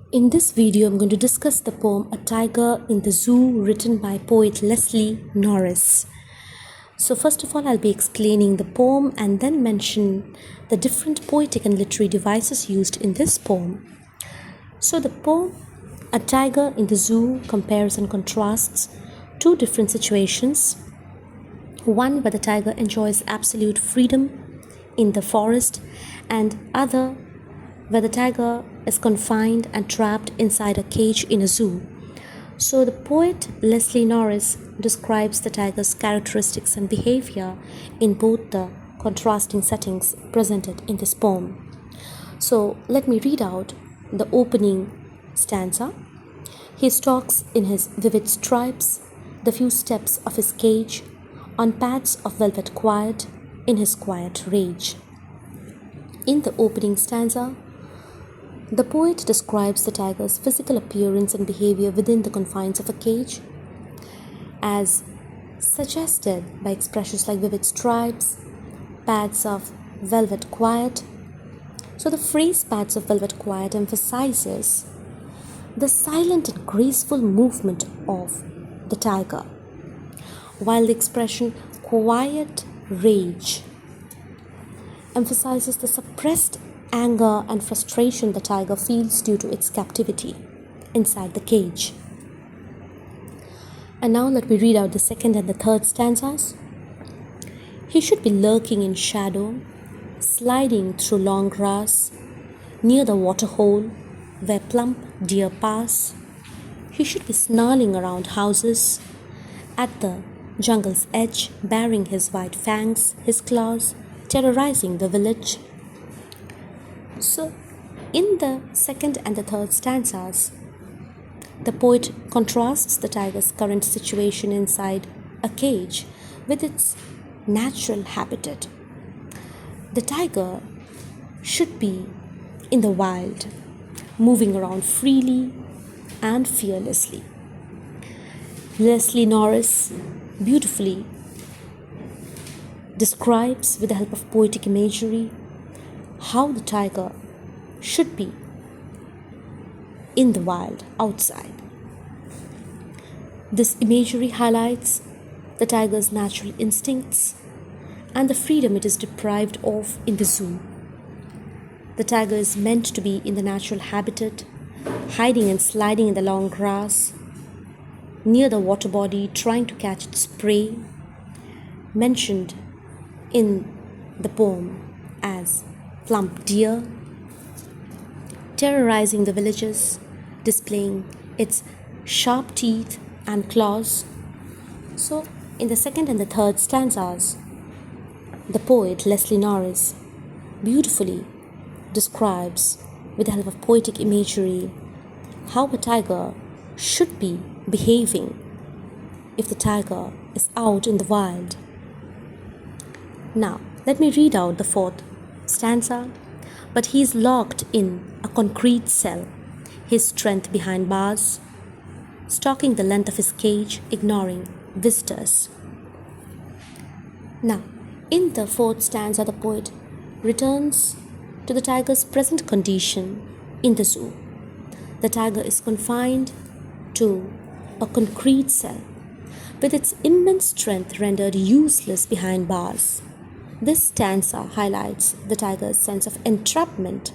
In this video, I'm going to discuss the poem A Tiger in the Zoo written by poet Leslie Norris. So first of all, I'll be explaining the poem and then mention the different poetic and literary devices used in this poem. So the poem A Tiger in the Zoo compares and contrasts two different situations. One where the tiger enjoys absolute freedom in the forest, and other where the tiger is confined and trapped inside a cage in a zoo. So the poet Leslie Norris describes the tiger's characteristics and behavior in both the contrasting settings presented in this poem. So let me read out the opening stanza. He stalks in his vivid stripes the few steps of his cage, on pads of velvet quiet, in his quiet rage. In the opening stanza, the poet describes the tiger's physical appearance and behavior within the confines of a cage, as suggested by expressions like vivid stripes, pads of velvet quiet. So the phrase pads of velvet quiet emphasizes the silent and graceful movement of the tiger, while the expression quiet rage emphasizes the suppressed anger and frustration the tiger feels due to its captivity inside the cage. And now let me read out the second and the third stanzas. He should be lurking in shadow, sliding through long grass, near the waterhole where plump deer pass. He should be snarling around houses, at the jungle's edge, baring his white fangs, his claws, terrorizing the village. So, in the second and the third stanzas, the poet contrasts the tiger's current situation inside a cage with its natural habitat. The tiger should be in the wild, moving around freely and fearlessly. Leslie Norris beautifully describes, with the help of poetic imagery, how the tiger should be in the wild, outside. This imagery highlights the tiger's natural instincts and the freedom it is deprived of in the zoo. The tiger is meant to be in the natural habitat, hiding and sliding in the long grass, near the water body, trying to catch its prey, mentioned in the poem as plump deer, terrorizing the villages, displaying its sharp teeth and claws. So, in the second and the third stanzas, the poet Leslie Norris beautifully describes, with the help of poetic imagery, how a tiger should be behaving if the tiger is out in the wild. Now, let me read out the fourth stanza. But he is locked in a concrete cell, his strength behind bars, stalking the length of his cage, ignoring visitors. Now, in the fourth stanza, the poet returns to the tiger's present condition in the zoo. The tiger is confined to a concrete cell, with its immense strength rendered useless behind bars. This stanza highlights the tiger's sense of entrapment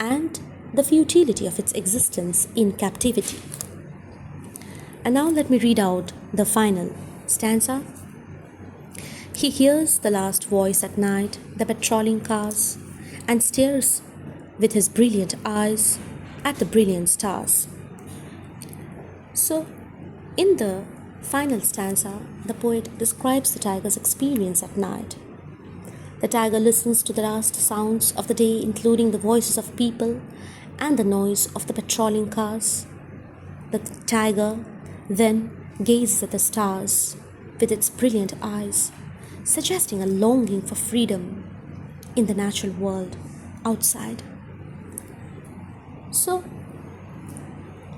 and the futility of its existence in captivity. And now let me read out the final stanza. He hears the last voice at night, the patrolling cars, and stares with his brilliant eyes at the brilliant stars. So, in the final stanza, the poet describes the tiger's experience at night. The tiger listens to the last sounds of the day, including the voices of people and the noise of the patrolling cars. The tiger then gazes at the stars with its brilliant eyes, suggesting a longing for freedom in the natural world outside. So,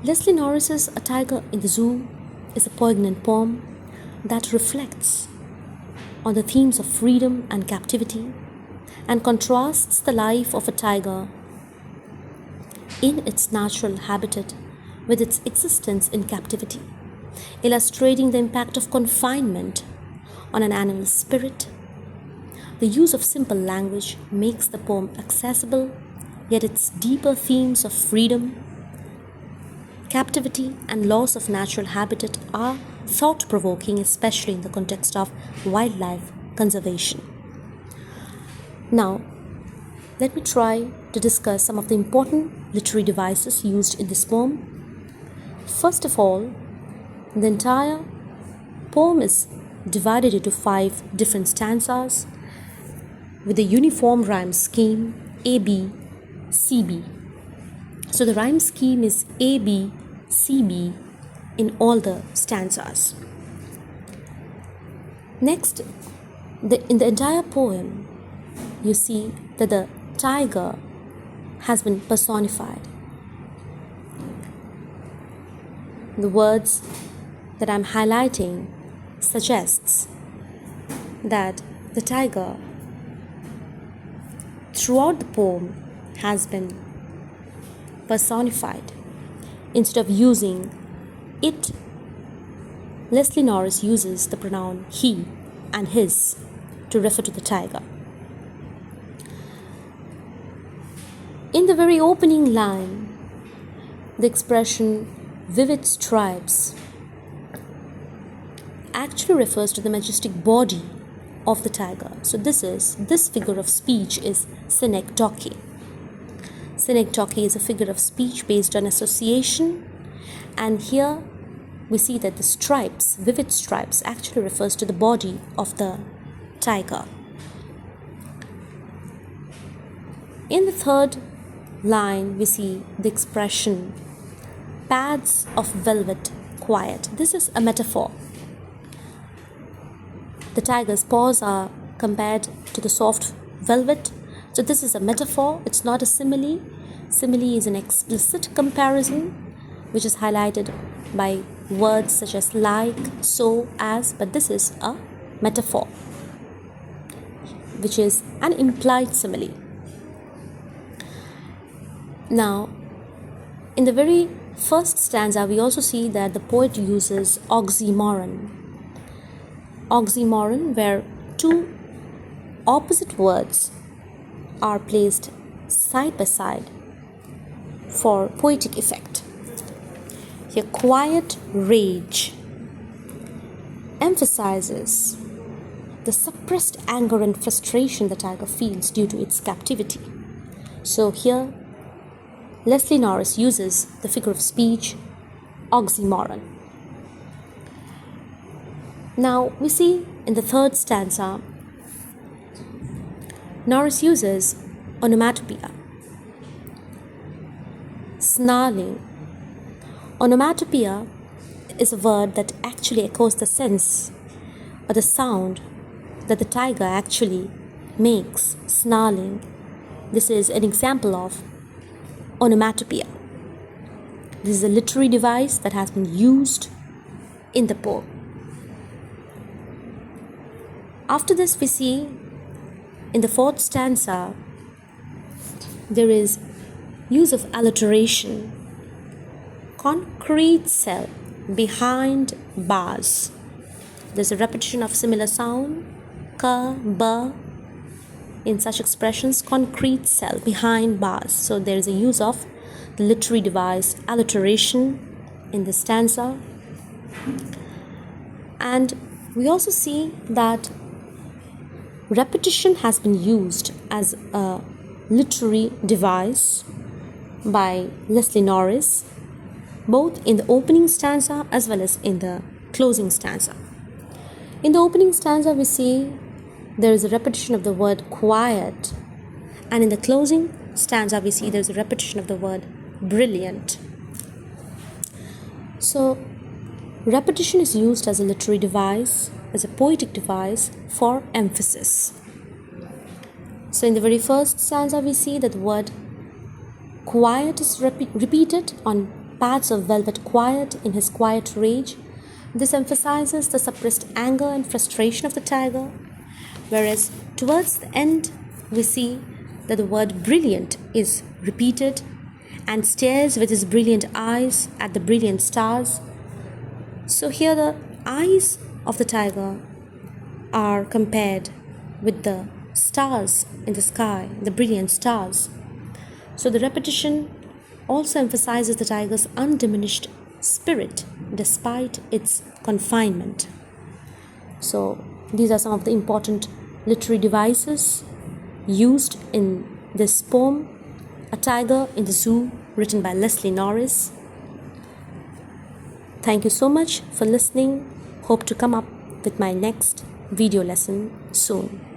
Leslie Norris's A Tiger in the Zoo is a poignant poem that reflects on the themes of freedom and captivity and contrasts the life of a tiger in its natural habitat with its existence in captivity, illustrating the impact of confinement on an animal's spirit. The use of simple language makes the poem accessible, yet its deeper themes of freedom, captivity, and loss of natural habitat are thought-provoking, especially in the context of wildlife conservation. Now, let me try to discuss some of the important literary devices used in this poem. First of all, the entire poem is divided into 5 different stanzas with a uniform rhyme scheme A, B, C, B. So the rhyme scheme is A, B, C, B in all the stanzas. Next, in the entire poem, you see that the tiger has been personified. The words that I'm highlighting suggests that the tiger throughout the poem has been personified. Instead of using it, Leslie Norris uses the pronoun he and his to refer to the tiger. In the very opening line, the expression vivid stripes actually refers to the majestic body of the tiger. So this figure of speech is Synecdoche. Synecdoche is a figure of speech based on association, and here we see that the stripes, vivid stripes, actually refers to the body of the tiger. In the third line, we see the expression pads of velvet quiet. This is a metaphor. The tiger's paws are compared to the soft velvet. So this is a metaphor. It's not a simile. Simile is an explicit comparison which is highlighted by words such as like, so, as, but this is a metaphor which is an implied simile. Now, in the very first stanza, we also see that the poet uses oxymoron. Oxymoron, where 2 opposite words are placed side by side for poetic effect. Here, quiet rage emphasizes the suppressed anger and frustration the tiger feels due to its captivity. So here, Leslie Norris uses the figure of speech oxymoron. Now we see in the third stanza, Norris uses onomatopoeia. Snarling. Onomatopoeia is a word that actually echoes the sense or the sound that the tiger actually makes, snarling. This is an example of onomatopoeia. This is a literary device that has been used in the poem. After this, we see in the fourth stanza there is use of alliteration. Concrete cell behind bars. There's a repetition of similar sound, ka, ba, in such expressions, concrete cell behind bars. So there is a use of the literary device alliteration in this stanza. And we also see that repetition has been used as a literary device by Leslie Norris, both in the opening stanza as well as in the closing stanza. In the opening stanza, we see there is a repetition of the word quiet, and in the closing stanza, we see there is a repetition of the word brilliant. So, repetition is used as a literary device, as a poetic device for emphasis. So, in the very first stanza, we see that the word quiet is repeated on pads of velvet quiet in his quiet rage. This emphasizes the suppressed anger and frustration of the tiger, whereas towards the end we see that the word brilliant is repeated, and stares with his brilliant eyes at the brilliant stars. So here the eyes of the tiger are compared with the stars in the sky, the brilliant stars. So the repetition also emphasizes the tiger's undiminished spirit despite its confinement. So these are some of the important literary devices used in this poem, A Tiger in the Zoo, written by Leslie Norris. Thank you so much for listening. Hope to come up with my next video lesson soon.